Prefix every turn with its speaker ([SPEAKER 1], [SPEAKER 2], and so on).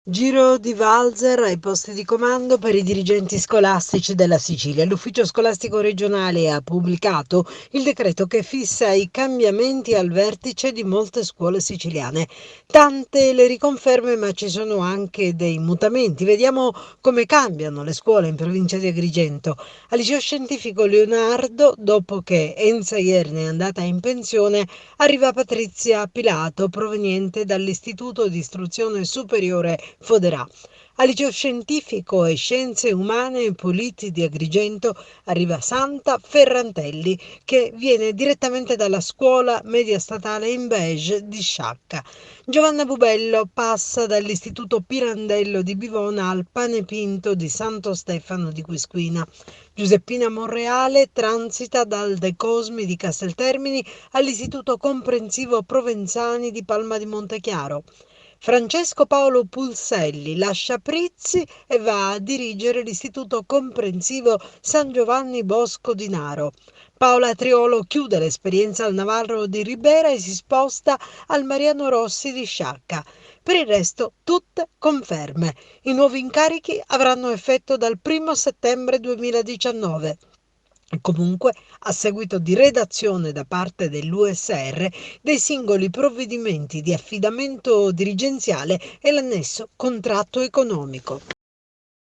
[SPEAKER 1] Giro di valzer ai posti di comando per i dirigenti scolastici della Sicilia. L'ufficio scolastico regionale ha pubblicato il decreto che fissa i cambiamenti al vertice di molte scuole siciliane. Tante le riconferme, ma ci sono anche dei mutamenti. Vediamo come cambiano le scuole in provincia di Agrigento. Al liceo scientifico Leonardo, dopo che Enza Ierne è andata in pensione, arriva Patrizia Pilato, proveniente dall'Istituto di Istruzione Superiore Foderà. Al liceo scientifico e scienze umane e politi di Agrigento arriva Santa Ferrantelli, che viene direttamente dalla scuola media statale in beige di Sciacca. Giovanna Bubello passa dall'Istituto Pirandello di Bivona al Pane Pinto di Santo Stefano di Quisquina. Giuseppina Monreale transita dal De Cosmi di Casteltermini all'Istituto Comprensivo Provenzani di Palma di Montechiaro. Francesco Paolo Pulselli lascia Prizzi e va a dirigere l'Istituto Comprensivo San Giovanni Bosco di Naro. Paola Triolo chiude l'esperienza al Navarro di Ribera e si sposta al Mariano Rossi di Sciacca. Per il resto, tutte conferme. I nuovi incarichi avranno effetto dal 1 settembre 2019. Comunque, a seguito di redazione da parte dell'USR dei singoli provvedimenti di affidamento dirigenziale e l'annesso contratto economico.